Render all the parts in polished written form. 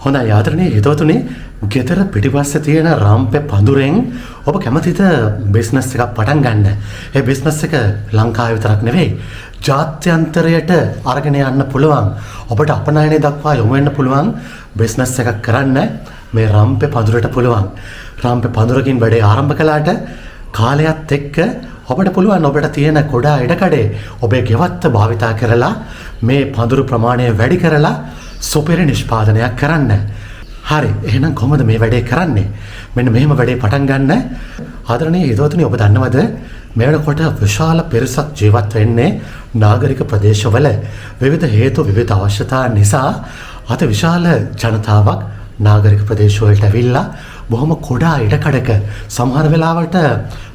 හොඳයි ආදරණීය හිතවතුනි, ගෙදර පිටිපස්සේ තියෙන රාම්පේ පඳුරෙන් ඔබ කැමතිද බිස්නස් එකක් පටන් ගන්න? ඒ බිස්නස් එක ලංකාවේ විතරක් නෙවෙයි, ජාත්‍යන්තරයට අරගෙන යන්න පුළුවන්. ඔබට අපනයනය දක්වා යොමු වෙන්න පුළුවන් බිස්නස් එකක් කරන්න මේ රාම්පේ පඳුරට පුළුවන්. රාම්පේ පඳුරකින් වැඩේ ආරම්භ කළාට කාලයත් එක්ක ඔබට පුළුවන් ඔබට තියෙන කොඩා ඉඩකඩේ ඔබේ ගෙවත්ත භාවිතා කරලා මේ පඳුරු ප්‍රමාණය වැඩි කරලා සුපිරි නිෂ්පාදනයක් කරන්න. හරි, එහෙනම් කොහොමද මේ වැඩේ කරන්නේ? මෙන්න මෙහෙම වැඩේ පටන් ගන්න. ආදරණීය හිතවතුනි, ඔබ දන්නවද මේ වෙනකොට විශාල පිරිසක් ජීවත් වෙන්නේ නාගරික ප්‍රදේශවල. විවිධ හේතු විවිධ අවශ්‍යතා නිසා අත විශාල ජනතාවක් නාගරික ප්‍රදේශවලට ඇවිල්ලා බොහොම කුඩා ඉඩකඩක සමහර වෙලාවට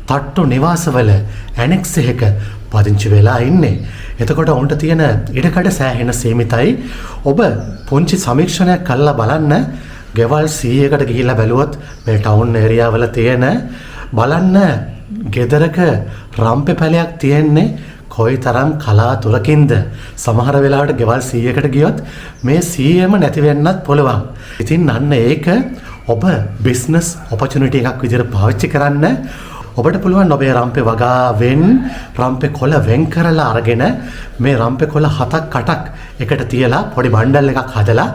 තට්ටු නිවාසවල ඇනෙක්ස් එකක පදිංචි වෙලා ඉන්නේ. එතකොට උන්ට තියෙන ඉඩකඩ සෑහෙන සීමිතයි. ඔබ පුංචි සමීක්ෂණයක් කරලා බලන්න. ගෙවල් 100කට ගිහිල්ලා බැලුවොත් මේ ටවුන් ඒරියාවල තියෙන බලන්න ගෙදරක රම්පේ පැලයක් තියෙන්නේ කොයිතරම් කලාතුරකින්ද. සමහර වෙලාවට ගෙවල් 100කට ගියොත් මේ 100ම නැති වෙන්නත් පුළුවන්. ඉතින් අන්න ඒක ඔබ බිස්නස් ඔපචුනිටි එකක් විදිහට පාවිච්චි කරන්න. ඔබට පුළුවන් ඔබේ රම්පේ වගාවෙන් රම්පේ කොළ වෙන් කරලා අරගෙන මේ රම්පේ කොළ 7ක් 8ක් එකට තියලා පොඩි බණ්ඩල් එකක් හදලා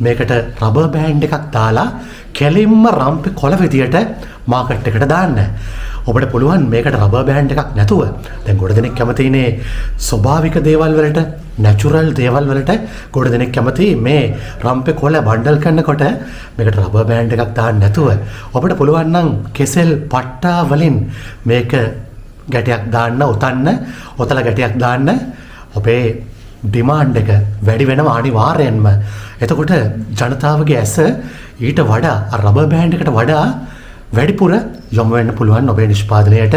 මේකට රබර් බෑන්ඩ් එකක් දාලා කෙලින්ම රම්පේ කොළ විදියට මාකට් එකට දාන්න. ඔබට පුළුවන් මේකට රබර් බෑන්ඩ් එකක් නැතුව, දැන් ගොඩ දෙනෙක් කැමතිනේ ස්වභාවික දේවල් වලට, නැචරල් දේවල් වලට. ගොඩ දෙනෙක් කැමති මේ රම්පේ කොළ බණ්ඩල් කරනකොට මේකට රබර් බෑන්ඩ් එකක් දාන්න නැතුව ඔබට පුළුවන් නම් කෙසෙල් පට්ටා වලින් මේක ගැටයක් දාන්න, ඔතලා ගැටයක් දාන්න. ඔබේ ඩිමාන්ඩ් එක වැඩි වෙනවා අනිවාර්යෙන්ම. එතකොට ජනතාවගේ ඇස ඊට වඩා රබර් බෑන්ඩ් එකට වඩා වැඩිපුර යොමු වෙන්න පුළුවන් ඔබේ නිෂ්පාදනයට.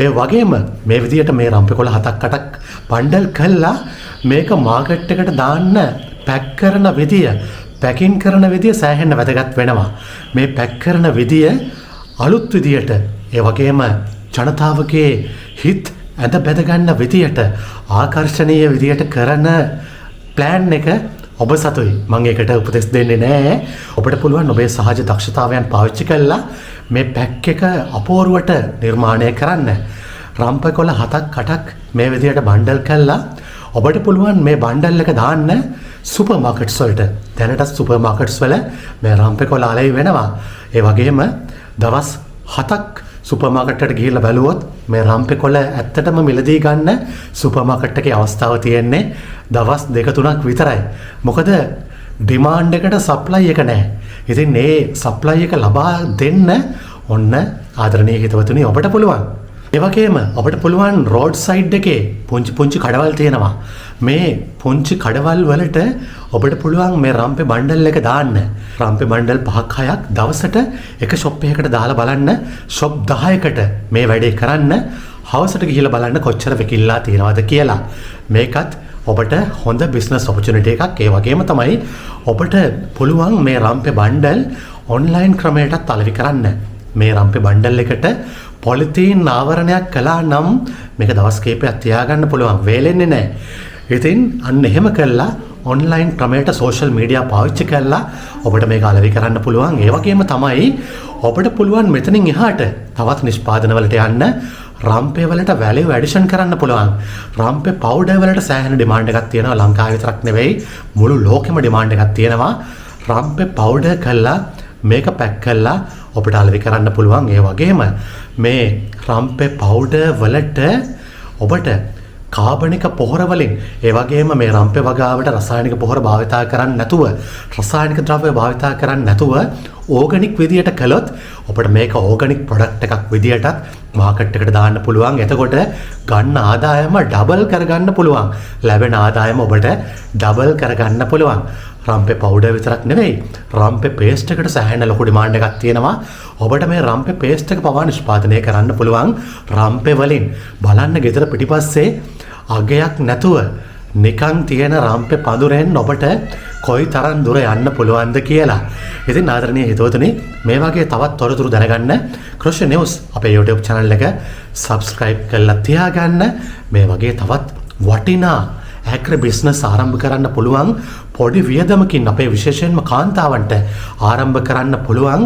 ඒ වගේම මේ විදිහට මේ රම්පේ කොළ 7ක් 8ක් බණ්ඩල් කළා මේක මාකට් එකට දාන්න පැක් කරන විදිය, පැකින් කරන විදිය සෑහෙන්න වැදගත් වෙනවා. මේ පැක් කරන විදිය අලුත් විදියට, ඒ වගේම ජනතාවගේ හිත ඇද බැද ගන්න විදියට, ආකර්ෂණීය විදියට කරන ප්ලෑන් එක ඔබ සතුයි. මම ඒකට උපදෙස් දෙන්නේ නැහැ. ඔබට පුළුවන් ඔබේ සහජ දක්ෂතාවයන් පාවිච්චි කරලා මේ පැක් එක අපූර්වට නිර්මාණය කරන්න. රම්පේ කොළ 7ක් 8ක් මේ විදියට බණ්ඩල් කළා ඔබට පුළුවන් මේ බණ්ඩල් එක දාන්න සුපර් මාකට්ස් වලට. දැනට සුපර් මාකට්ස් වල මේ රම්පේ කොළ අලයි වෙනවා. ඒ වගේම දවස් 7ක් සුපර් මාකට් එකට ගිහිල්ලා බැලුවොත් මේ රම්පේ කොළ ඇත්තටම මිලදී ගන්න සුපර් මාකට් එකේ අවස්ථාව තියෙන්නේ දවස් 2-3ක් විතරයි. මොකද ඩිමාන්ඩ් එකට සප්ලයි එක නැහැ. ඉතින් මේ සප්ලයි එක ලබා දෙන්න ඔන්න ආදරණීය හිතවතුනි ඔබට පුළුවන්. ඒ වගේම ඔබට පුළුවන් රෝඩ් සයිඩ් එකේ පුංචි කඩවල් තියෙනවා. මේ පුංචි කඩවල් වලට ඔබට පුළුවන් මේ රම්පේ බණ්ඩල් එක දාන්න. රම්පේ බණ්ඩල් 5ක් 6ක් දවසට එක ෂොප් එකකට දාලා බලන්න. ෂොප් 10කට මේ වැඩේ කරන්න. හවසට ගිහිල්ලා බලන්න කොච්චර විකිල්ලා තියෙනවද කියලා. මේකත් ඔබට හොඳ බිස්නස් ඔපචුනිටි එකක්. ඒ වගේම තමයි ඔබට පුළුවන් මේ රම්පේ බණ්ඩල් ඔන්ලයින් ක්‍රමයටත් අලෙවි කරන්න. මේ රම්පේ බණ්ඩල් එකට පොලිතීන් ආවරණයක් කළා නම් මේක දවස් කිහිපයක් තියාගන්න පුළුවන්, වේලෙන්නේ නැහැ. ඉතින් අන්න එහෙම කළා ඔන්ලයින් ක්‍රමයට සෝෂල් මීඩියා පාවිච්චි කරලා ඔබට මේක අලෙවි කරන්න පුළුවන්. ඒ වගේම තමයි ඔබට පුළුවන් මෙතනින් එහාට තවත් නිෂ්පාදන වලට යන්න. රම්පේ වලට වැලියු ඇඩිෂන් කරන්න පුළුවන්. රම්පේ පවුඩර් වලට සෑහෙන ඩිමාන්ඩ් එකක් තියෙනවා. ලංකාවේ විතරක් නෙවෙයි මුළු ලෝකෙම ඩිමාන්ඩ් එකක් තියෙනවා. රම්පේ පවුඩර් කළා මේක පැක් කළා ඔබට අලෙවි කරන්න පුළුවන්. ඒ වගේම මේ රම්පේ පවුඩර් වලට ඔබට කාබනික පොහොර වලින්, ඒ වගේම මේ රම්පේ වගාවට රසායනික පොහොර භාවිතා කරන්නේ නැතුව, රසායනික ද්‍රව්‍ය භාවිතා කරන්නේ නැතුව ඕගනික් විදියට කළොත් ඔබට මේක ඕගනික් ප්‍රොඩක්ට් එකක් විදියටත් මාකට් එකට දාන්න පුළුවන්. එතකොට ගන්න ආදායම ඩබල් කරගන්න පුළුවන්. ලැබෙන ආදායම ඔබට ඩබල් කරගන්න පුළුවන්. රම්පේ පවුඩර් විතරක් නෙවෙයි, රම්පේ පේස්ට් එකට සෑහෙන ලොකු ඩිමාන්ඩ් එකක් තියෙනවා. ඔබට මේ රම්පේ පේස්ට් එක පවා නිෂ්පාදනය කරන්න පුළුවන් රම්පේ වලින්. බලන්න ගෙදර පිටිපස්සේ අගයක් නැතුව නිකන් තියෙන රම්පේ පඳුරෙන් ඔබට කොයි තරම් දුර යන්න පුළුවන්ද කියලා. ඉතින් ආදරණීය හිතවතුනි, මේ වගේ තවත් තොරතුරු දැනගන්න කෘෂි නිවුස් අපේ YouTube channel එක subscribe කරලා තියාගන්න. මේ වගේ තවත් වටිනා ඇග්‍ර බිස්නස් ආරම්භ කරන්න පුළුවන් පොඩි වියදමකින් අපේ විශේෂයෙන්ම කාන්තාවන්ට ආරම්භ කරන්න පුළුවන්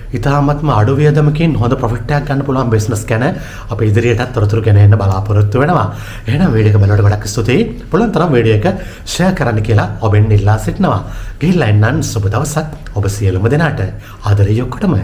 ඉතාමත්ම අඩු වියදමකින් හොඳ ප්‍රොෆිට් එකක් ගන්න පුළුවන් බිස්නස් ගැන අපි ඉදිරියටත් තොරතුරු ගෙන එන්න බලාපොරොත්තු වෙනවා. එහෙනම් වීඩියෝ එක බලනකොට ගොඩක් ස්තුතියි. පුළුවන් තරම් වීඩියෝ එක ෂෙයා කරන්න කියලා ඔබෙන් ඉල්ලා සිටිනවා. ගිහිල්ලා එන්නන් සුබ දවසක් ඔබ සියලුම දෙනාට. ආදරේ ඔක්කොටම